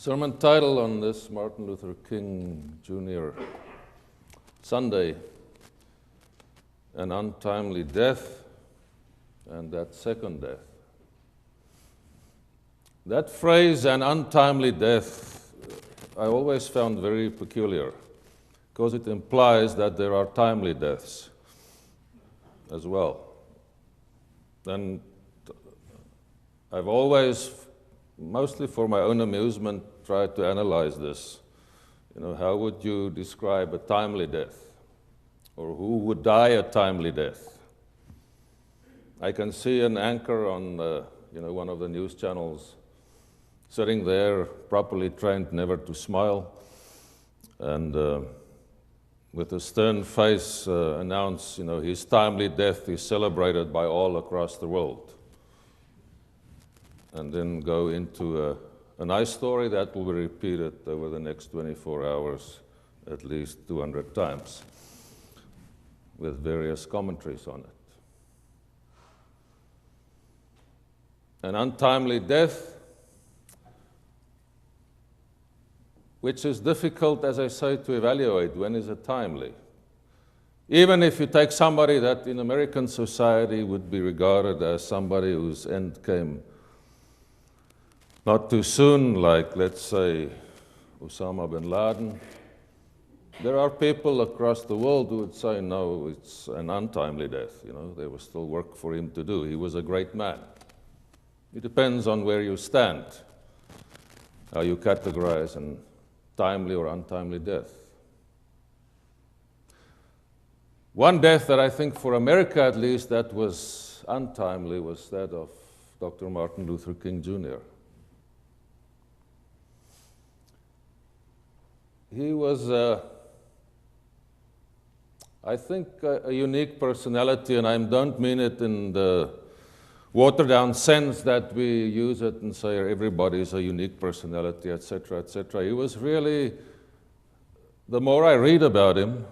Sermon title on this Martin Luther King Jr. Sunday, An Untimely Death and That Second Death. That phrase, an untimely death, I always found very peculiar because it implies that there are timely deaths as well. And I've always, mostly for my own amusement, tried to analyze this. How would you describe a timely death? Or who would die a timely death? I can see an anchor on one of the news channels sitting there, properly trained never to smile, and with a stern face announce, his timely death is celebrated by all across the world. And then go into a nice story that will be repeated over the next 24 hours at least 200 times with various commentaries on it. An untimely death, which is difficult, as I say, to evaluate. When is it timely? Even if you take somebody that in American society would be regarded as somebody whose end came not too soon, like, let's say, Osama bin Laden. There are people across the world who would say, no, it's an untimely death. There was still work for him to do. He was a great man. It depends on where you stand, how you categorize an timely or untimely death. One death that I think for America, at least, that was untimely was that of Dr. Martin Luther King Jr. He was, I think, a unique personality, and I don't mean it in the watered-down sense that we use it and say everybody is a unique personality, etc., etc. He was really, the more I read about him,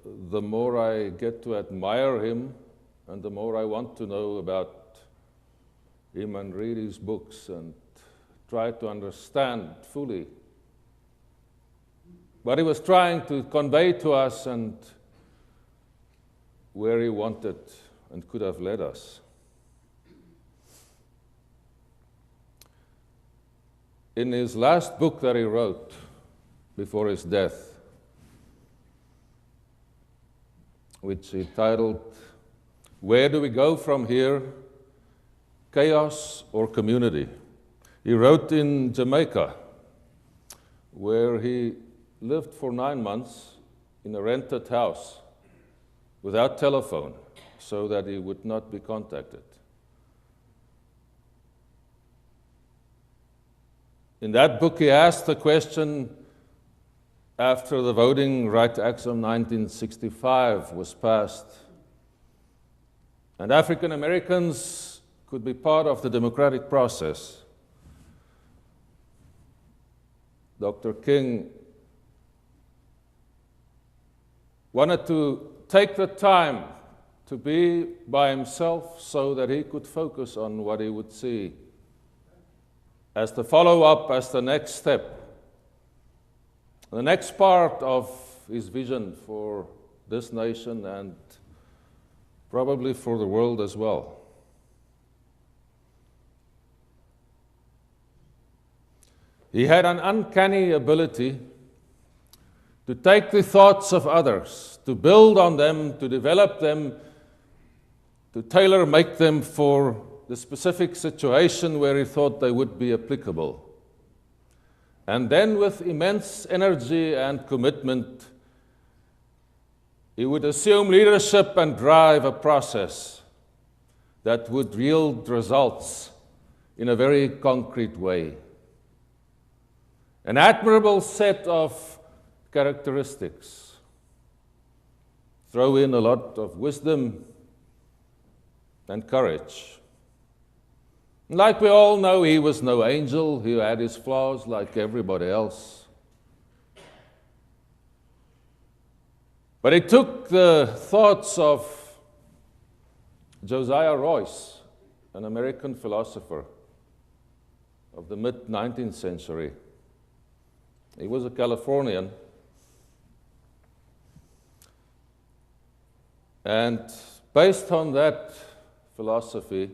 the more I get to admire him, and the more I want to know about him and read his books and try to understand fully what he was trying to convey to us and where he wanted and could have led us. In his last book that he wrote before his death, which he titled, Where Do We Go From Here? Chaos or Community? He wrote in Jamaica, where he lived for 9 months in a rented house without telephone so that he would not be contacted. In that book, he asked the question after the Voting Rights Act of 1965 was passed, and African Americans could be part of the democratic process. Dr. King wanted to take the time to be by himself so that he could focus on what he would see as the follow-up, as the next step, the next part of his vision for this nation and probably for the world as well. He had an uncanny ability to take the thoughts of others, to build on them, to develop them, to tailor-make them for the specific situation where he thought they would be applicable. And then with immense energy and commitment, he would assume leadership and drive a process that would yield results in a very concrete way. An admirable set of characteristics. Throw in a lot of wisdom and courage. Like we all know, he was no angel. He had his flaws like everybody else. But he took the thoughts of Josiah Royce, an American philosopher of the mid-19th century, He was a Californian. And based on that philosophy,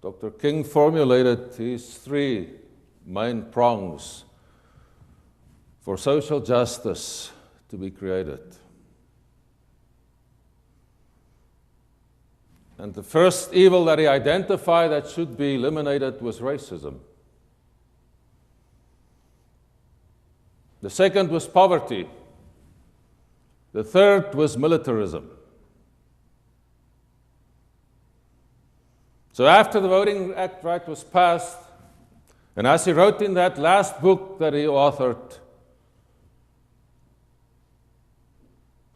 Dr. King formulated his three main prongs for social justice to be created. And the first evil that he identified that should be eliminated was racism. The second was poverty. The third was militarism. So after the Voting Act Right was passed, and as he wrote in that last book that he authored,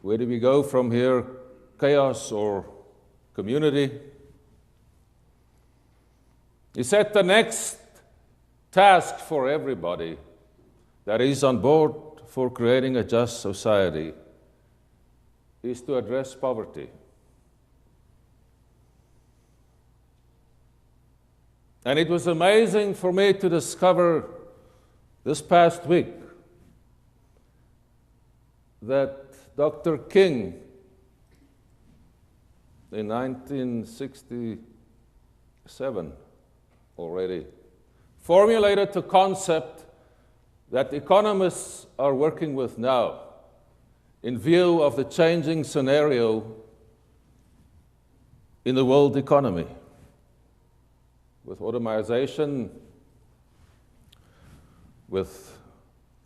where do we go from here? Chaos or community? He said the next task for everybody that is on board for creating a just society is to address poverty. And it was amazing for me to discover this past week that Dr. King, in 1967 already, formulated the concept that economists are working with now in view of the changing scenario in the world economy. With automation, with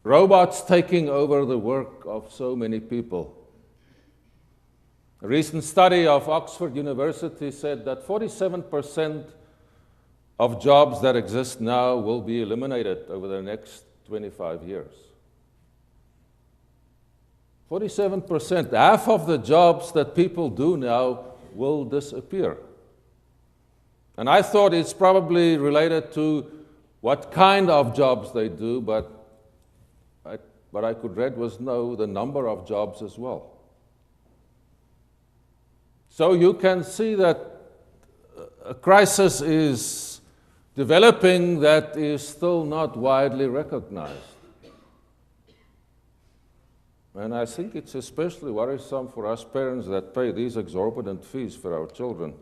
robots taking over the work of so many people. A recent study of Oxford University said that 47% of jobs that exist now will be eliminated over the next 25 years. 47%, half of the jobs that people do now will disappear. And I thought it's probably related to what kind of jobs they do, but what I could read was no, the number of jobs as well. So you can see that a crisis is developing that is still not widely recognized. And I think it's especially worrisome for us parents that pay these exorbitant fees for our children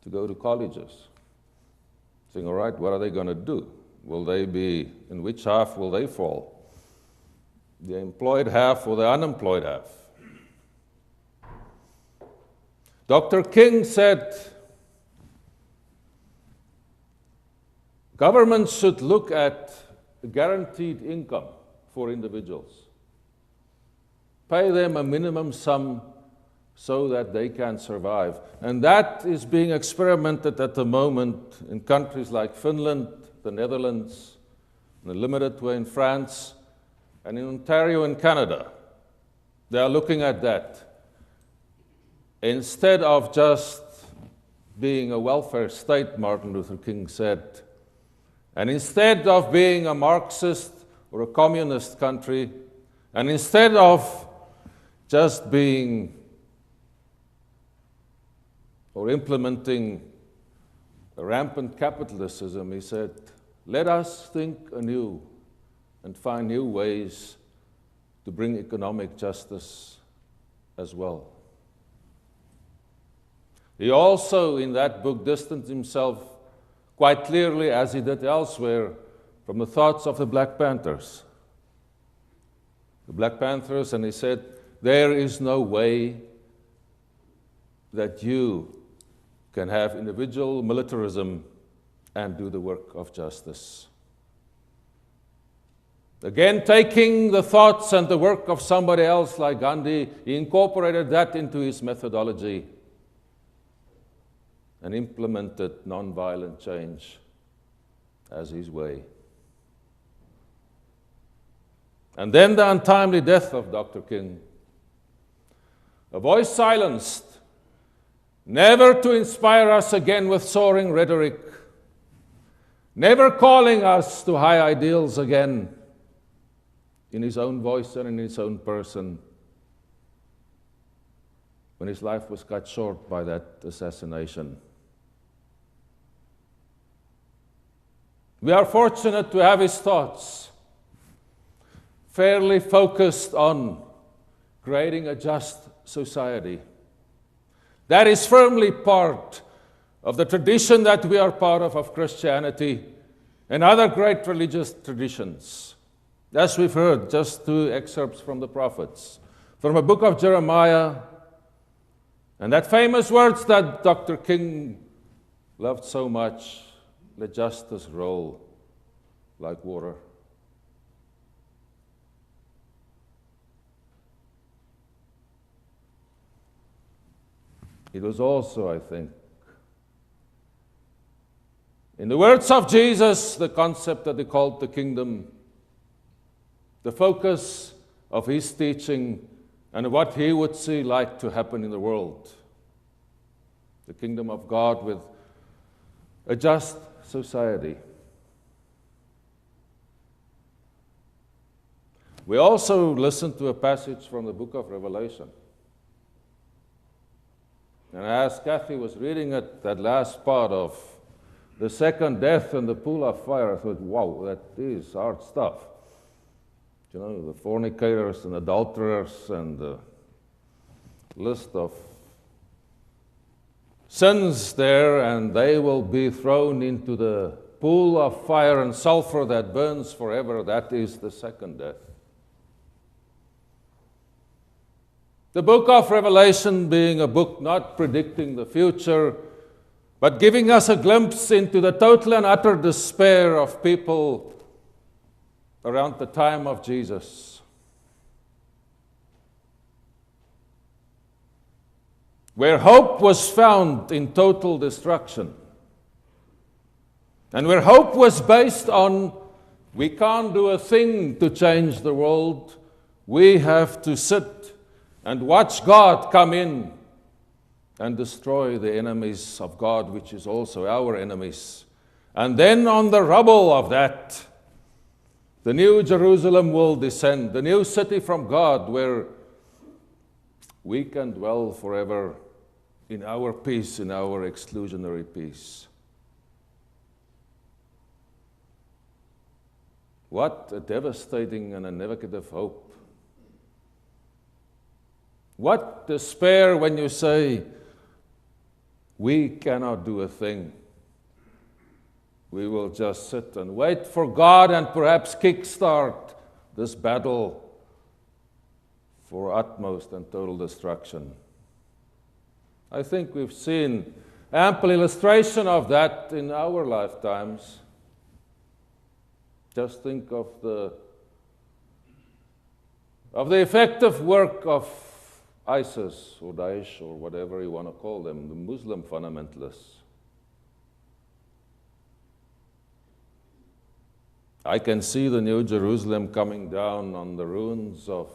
to go to colleges. Saying, all right, what are they going to do? Will they be, in which half will they fall? The employed half or the unemployed half? Dr. King said, governments should look at a guaranteed income for individuals. Pay them a minimum sum so that they can survive. And that is being experimented at the moment in countries like Finland, the Netherlands, in a limited way in France, and in Ontario in Canada. They are looking at that. Instead of just being a welfare state, Martin Luther King said, and instead of being a Marxist or a communist country, and instead of just being or implementing a rampant capitalism, he said, let us think anew and find new ways to bring economic justice as well. He also, in that book, distanced himself quite clearly, as he did elsewhere, from the thoughts of the Black Panthers. The Black Panthers, and he said, there is no way that you can have individual militarism and do the work of justice. Again, taking the thoughts and the work of somebody else like Gandhi, he incorporated that into his methodology and implemented nonviolent change as his way. And then the untimely death of Dr. King. A voice silenced, never to inspire us again with soaring rhetoric, never calling us to high ideals again in his own voice and in his own person, when his life was cut short by that assassination. We are fortunate to have his thoughts fairly focused on creating a just society. That is firmly part of the tradition that we are part of Christianity and other great religious traditions. As we've heard, just two excerpts from the prophets, from a book of Jeremiah, and that famous words that Dr. King loved so much, let justice roll like water. It was also, I think, in the words of Jesus, the concept that he called the kingdom, the focus of his teaching and what he would see like to happen in the world. The kingdom of God with a just society. We also listened to a passage from the book of Revelation. And as Kathy was reading it, that last part of the second death and the pool of fire, I thought, wow, that is hard stuff. You know, the fornicators and adulterers and the list of sins there, and they will be thrown into the pool of fire and sulfur that burns forever. That is the second death. The book of Revelation being a book not predicting the future, but giving us a glimpse into the total and utter despair of people around the time of Jesus. Where hope was found in total destruction. And where hope was based on, we can't do a thing to change the world, we have to sit and watch God come in and destroy the enemies of God, which is also our enemies. And then on the rubble of that, the new Jerusalem will descend, the new city from God, where we can dwell forever in our peace, in our exclusionary peace. What a devastating and a negative hope. What despair when you say, we cannot do a thing. We will just sit and wait for God and perhaps kickstart this battle for utmost and total destruction. I think we've seen ample illustration of that in our lifetimes. Just think of the effective work of ISIS or Daesh or whatever you want to call them, the Muslim fundamentalists. I can see the New Jerusalem coming down on the ruins of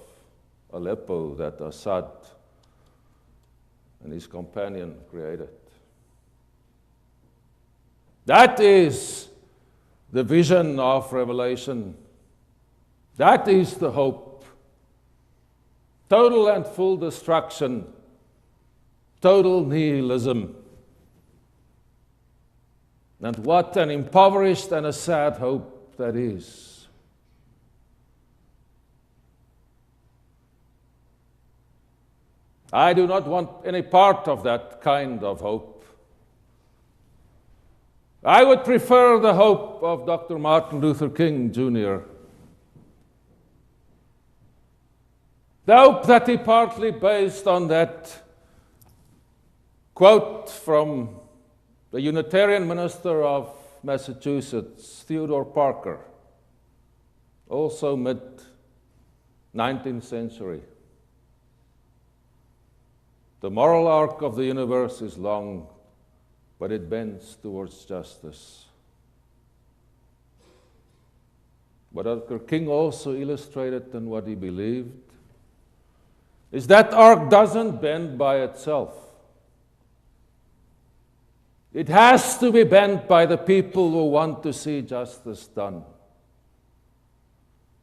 Aleppo that Assad and his companion created. That is the vision of Revelation. That is the hope. Total and full destruction, total nihilism. And what an impoverished and a sad hope that is. I do not want any part of that kind of hope. I would prefer the hope of Dr. Martin Luther King, Jr., the hope that he partly based on that quote from the Unitarian minister of Massachusetts, Theodore Parker, also mid-19th century. The moral arc of the universe is long, but it bends towards justice. What Dr. King also illustrated and what he believed is that arc doesn't bend by itself. It has to be bent by the people who want to see justice done.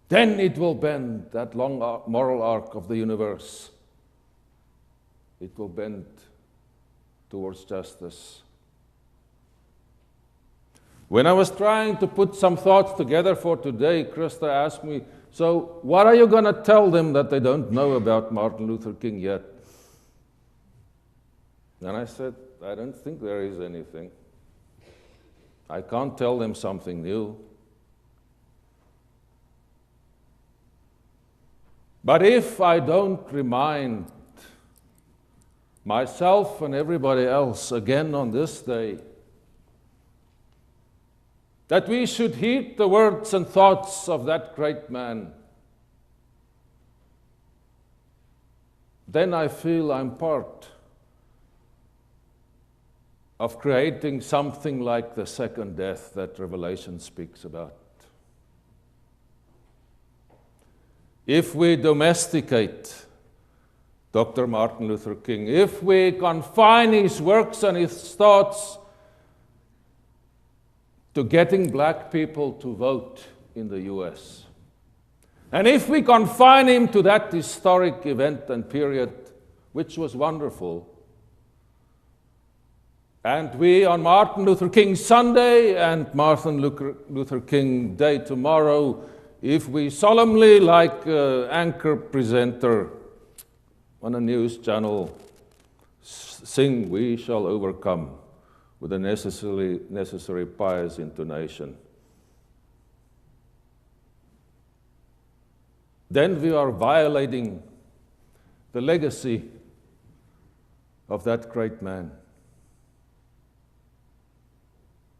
Then it will bend that long moral arc of the universe. It will bend towards justice. When I was trying to put some thoughts together for today, Krista asked me, so what are you going to tell them that they don't know about Martin Luther King yet? And I said, I don't think there is anything. I can't tell them something new. But if I don't remind myself and everybody else again on this day that we should heed the words and thoughts of that great man, then I feel I'm part of creating something like the second death that Revelation speaks about. If we domesticate Dr. Martin Luther King, if we confine his works and his thoughts to getting black people to vote in the US, and if we confine him to that historic event and period, which was wonderful, and we on Martin Luther King Sunday and Martin Luther King Day tomorrow, if we solemnly, like anchor presenter on a news channel, sing "We Shall Overcome" with a necessary pious intonation, then we are violating the legacy of that great man.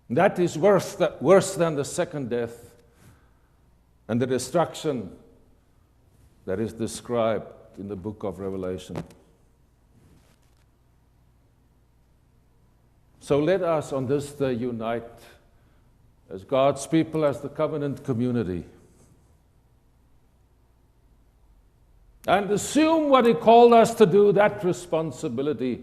That is worse than the second death and the destruction that is described in the book of Revelation. So let us on this day unite as God's people, as the covenant community, and assume what He called us to do, that responsibility.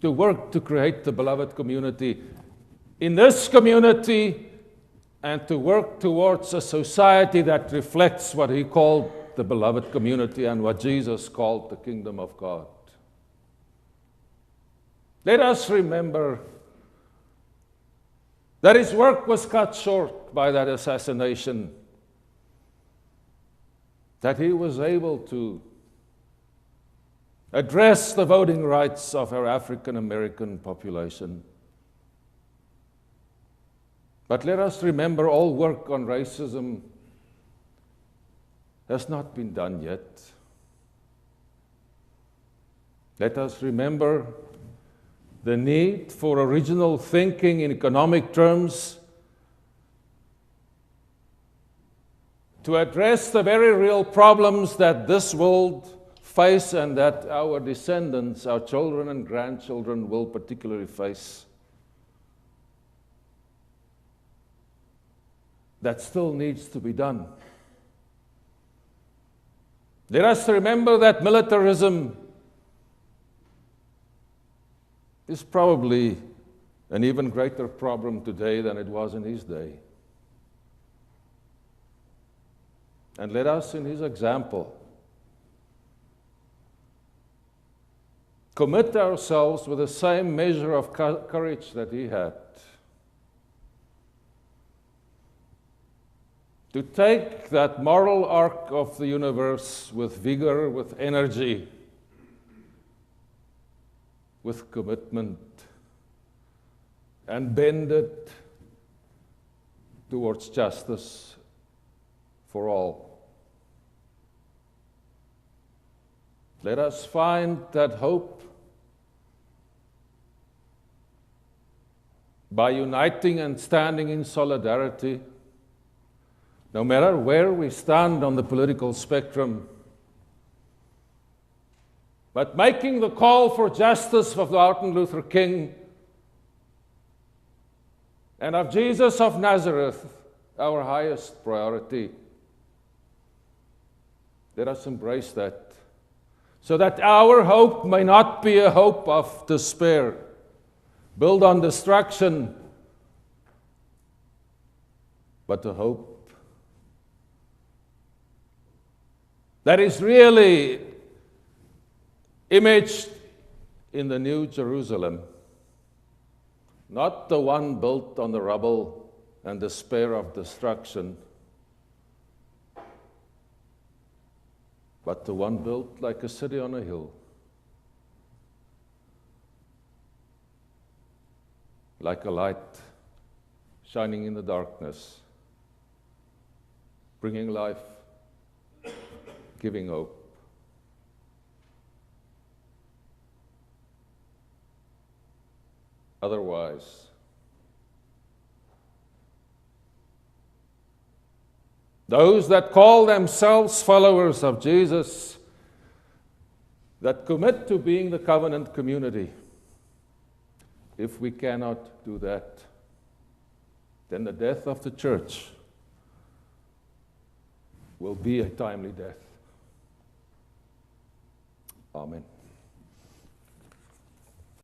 To work to create the beloved community in this community, and to work towards a society that reflects what He called the beloved community and what Jesus called the kingdom of God. Let us remember that His work was cut short by that assassination, that He was able to address the voting rights of our African American population. But let us remember, all work on racism has not been done yet. Let us remember the need for original thinking in economic terms to address the very real problems that this world face and that our descendants, our children and grandchildren, will particularly face. That still needs to be done. Let us remember that militarism is probably an even greater problem today than it was in His day. And let us, in His example, commit ourselves with the same measure of courage that He had, to take that moral arc of the universe with vigor, with energy, with commitment, and bend it towards justice for all. Let us find that hope by uniting and standing in solidarity, no matter where we stand on the political spectrum, but making the call for justice of Martin Luther King and of Jesus of Nazareth our highest priority. Let us embrace that, so that our hope may not be a hope of despair, built on destruction, but a hope that is really imaged in the New Jerusalem, not the one built on the rubble and despair of destruction, but the one built like a city on a hill, like a light shining in the darkness, bringing life, giving hope. Otherwise, those that call themselves followers of Jesus, that commit to being the covenant community, if we cannot do that, then the death of the church will be a timely death. Amen.